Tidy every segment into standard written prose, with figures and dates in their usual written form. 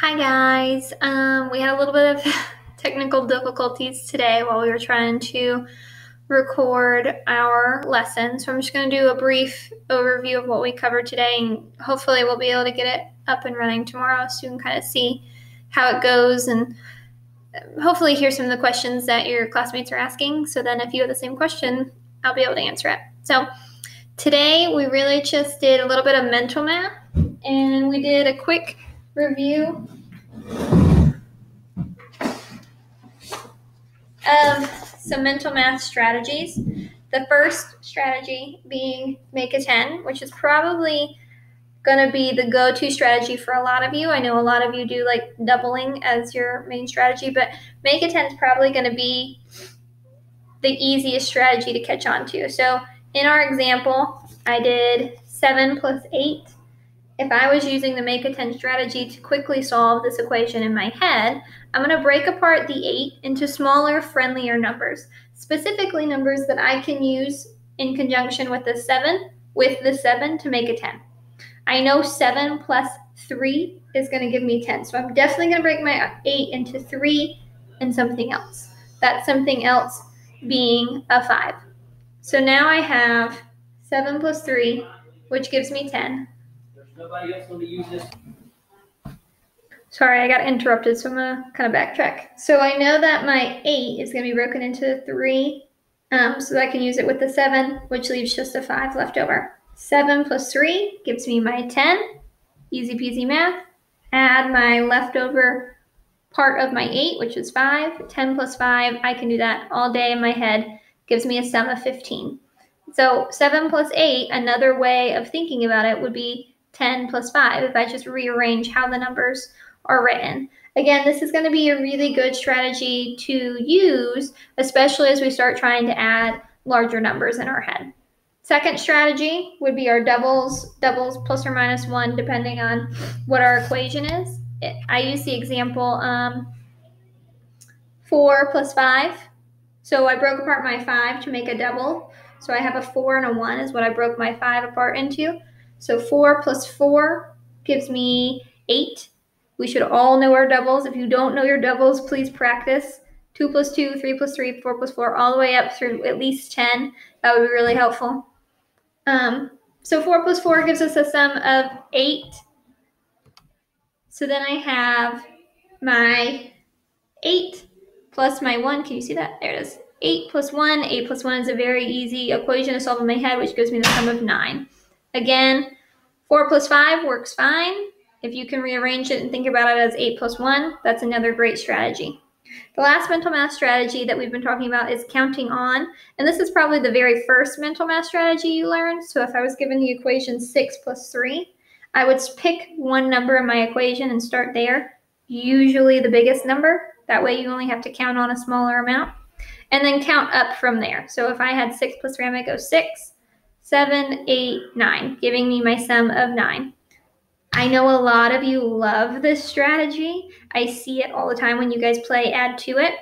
Hi guys. We had a little bit of technical difficulties today while we were trying to record our lesson. So I'm just going to do a brief overview of what we covered today, and hopefully we'll be able to get it up and running tomorrow so you can kind of see how it goes and hopefully hear some of the questions that your classmates are asking. So then if you have the same question, I'll be able to answer it. So today we really just did a little bit of mental math, and we did a quick review of some mental math strategies. The first strategy being make a 10, which is probably going to be the go-to strategy for a lot of you. I know a lot of you do like doubling as your main strategy, but make a 10 is probably going to be the easiest strategy to catch on to. So in our example, I did 7 plus 8. If I was using the make a 10 strategy to quickly solve this equation in my head, I'm going to break apart the 8 into smaller, friendlier numbers, specifically numbers that I can use in conjunction with the 7 to make a 10. I know 7 plus 3 is going to give me 10, so I'm definitely going to break my 8 into 3 and something else. That something else being a 5. So now I have 7 plus 3, which gives me 10. Nobody else want to use this? Sorry, I got interrupted, so I'm going to kind of backtrack. So I know that my 8 is going to be broken into 3, so that I can use it with the 7, which leaves just a 5 left over. 7 plus 3 gives me my 10. Easy peasy math. Add my leftover part of my 8, which is 5. 10 plus 5, I can do that all day in my head. Gives me a sum of 15. So 7 plus 8, another way of thinking about it would be 10 plus 5 if I just rearrange how the numbers are written. Again, this is going to be a really good strategy to use, especially as we start trying to add larger numbers in our head. Second strategy would be our doubles plus or minus 1, depending on what our equation is. I use the example 4 plus 5. So I broke apart my 5 to make a double. So I have a 4 and a 1 is what I broke my 5 apart into. So 4 plus 4 gives me 8. We should all know our doubles. If you don't know your doubles, please practice. 2 plus 2, 3 plus 3, 4 plus 4, all the way up through at least 10. That would be really helpful. So 4 plus 4 gives us a sum of 8. So then I have my 8 plus my 1. Can you see that? There it is. 8 plus 1. 8 plus 1 is a very easy equation to solve in my head, which gives me the sum of 9. Again, 4 plus 5 works fine. If you can rearrange it and think about it as 8 plus 1, that's another great strategy. The last mental math strategy that we've been talking about is counting on, and this is probably the very first mental math strategy you learned. So if I was given the equation 6 plus 3, I would pick one number in my equation and start there, usually the biggest number. That way you only have to count on a smaller amount, and then count up from there. So if I had 6 plus 3, I might go 6, 7, 8, 9, giving me my sum of 9. I know a lot of you love this strategy. I see it all the time when you guys play add to it.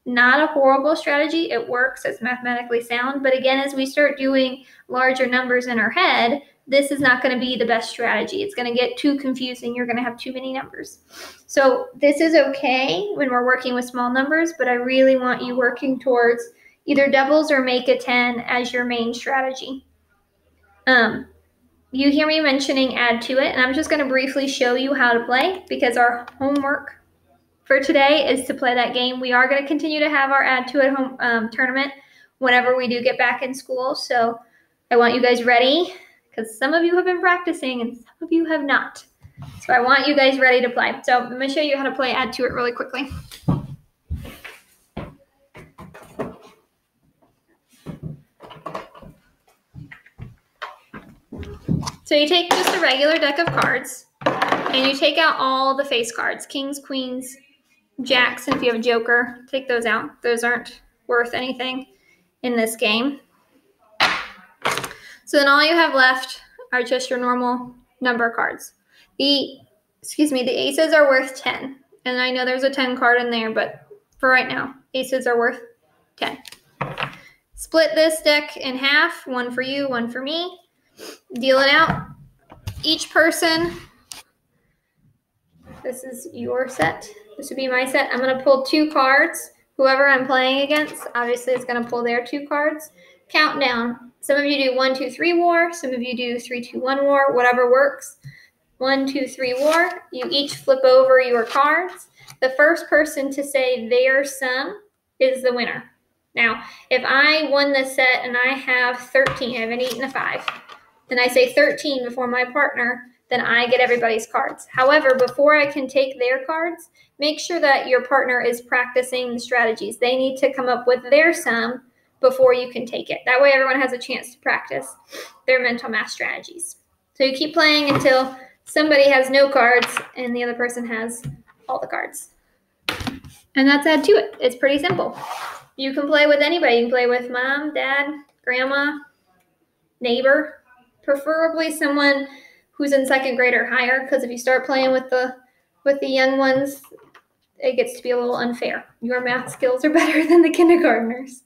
Not a horrible strategy. It works. It's mathematically sound. But again, as we start doing larger numbers in our head, this is not going to be the best strategy. It's going to get too confusing. You're going to have too many numbers. So this is okay when we're working with small numbers, but I really want you working towards either doubles or make a 10 as your main strategy. You hear me mentioning add to it, and I'm just going to briefly show you how to play because our homework for today is to play that game. We are going to continue to have our add to it home tournament whenever we do get back in school. So I want you guys ready because some of you have been practicing and some of you have not. So I want you guys ready to play. So I'm going to show you how to play add to it really quickly. So you take just a regular deck of cards and you take out all the face cards, kings, queens, jacks, and if you have a joker, take those out. Those aren't worth anything in this game. So then all you have left are just your normal number cards. The aces are worth 10. And I know there's a 10 card in there, but for right now, aces are worth 10. Split this deck in half, one for you, one for me. Deal it out. Each person This is your set. This would be my set. I'm going to pull 2 cards. Whoever I'm playing against, obviously, is going to pull their 2 cards. Countdown. Some of you do 1, 2, 3 war. Some of you do 3, 2, 1 war. Whatever works. 1, 2, 3 war. You each flip over your cards. The first person to say their sum is the winner. Now, if I won this set and I have 13, I have an 8 and a 5, and I say 13 before my partner, then I get everybody's cards. However, before I can take their cards, make sure that your partner is practicing the strategies. They need to come up with their sum before you can take it. That way everyone has a chance to practice their mental math strategies. So you keep playing until somebody has no cards and the other person has all the cards. And that's add to it. It's pretty simple. You can play with anybody. You can play with mom, dad, grandma, neighbor, preferably someone who's in 2nd grade or higher, because if you start playing with the young ones, it gets to be a little unfair. Your math skills are better than the kindergartners.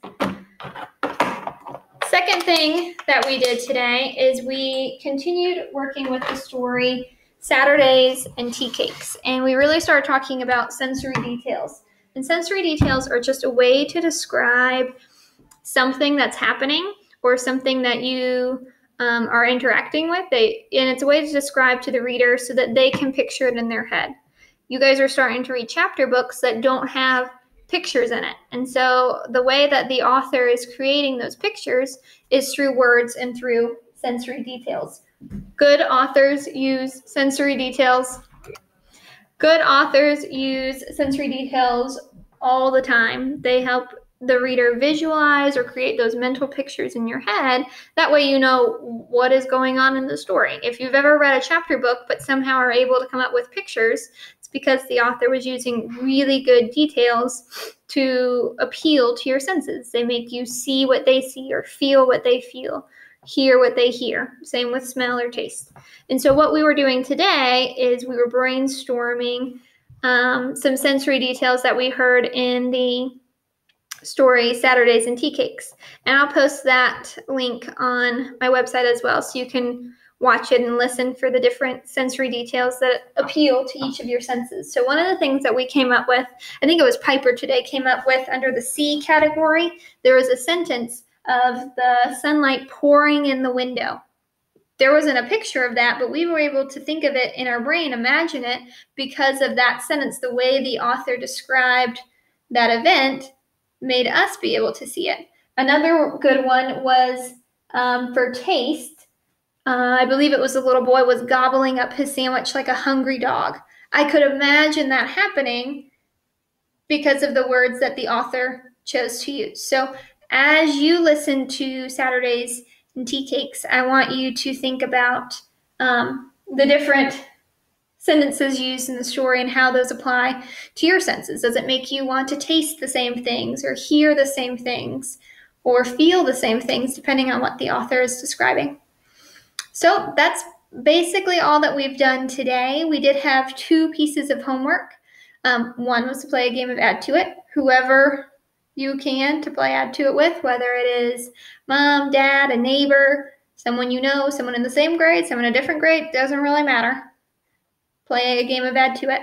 Second thing that we did today is we continued working with the story Saturdays and Tea Cakes, and we really started talking about sensory details. And sensory details are just a way to describe something that's happening or something that you are interacting with. And it's a way to describe to the reader so that they can picture it in their head. You guys are starting to read chapter books that don't have pictures in it. And so the way that the author is creating those pictures is through words and through sensory details. Good authors use sensory details. Good authors use sensory details all the time. They help the reader visualize or create those mental pictures in your head. That way you know what is going on in the story. If you've ever read a chapter book but somehow are able to come up with pictures, it's because the author was using really good details to appeal to your senses. They make you see what they see or feel what they feel, hear what they hear. Same with smell or taste. And so what we were doing today is we were brainstorming some sensory details that we heard in the story Saturdays and Tea Cakes. And I'll post that link on my website as well, so you can watch it and listen for the different sensory details that appeal to each of your senses. So one of the things that we came up with, I think it was Piper today, came up with under the C category, there was a sentence of the sunlight pouring in the window. There wasn't a picture of that, but we were able to think of it in our brain, imagine it, because of that sentence. The way the author described that event made us be able to see it. Another good one was for taste. I believe it was the little boy was gobbling up his sandwich like a hungry dog. I could imagine that happening because of the words that the author chose to use. So as you listen to Saturdays and Tea Cakes, I want you to think about the different sentences used in the story and how those apply to your senses. Does it make you want to taste the same things or hear the same things or feel the same things, depending on what the author is describing? So that's basically all that we've done today. We did have 2 pieces of homework. One was to play a game of Add to It. Whoever you can to play Add to It with, whether it is mom, dad, a neighbor, someone you know, someone in the same grade, someone in a different grade, doesn't really matter. Play a game of Add to It.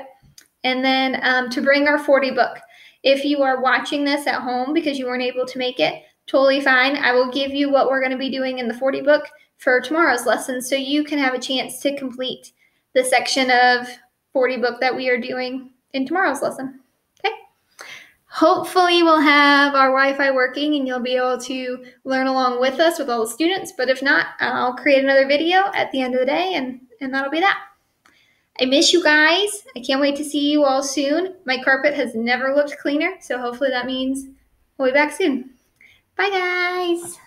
And then to bring our 40 book. If you are watching this at home because you weren't able to make it, totally fine. I will give you what we're going to be doing in the 40 book for tomorrow's lesson so you can have a chance to complete the section of 40 book that we are doing in tomorrow's lesson. Okay? Hopefully we'll have our Wi-Fi working and you'll be able to learn along with us with all the students. But if not, I'll create another video at the end of the day and that'll be that. I miss you guys. I can't wait to see you all soon. My carpet has never looked cleaner, so hopefully that means we'll be back soon. Bye, guys.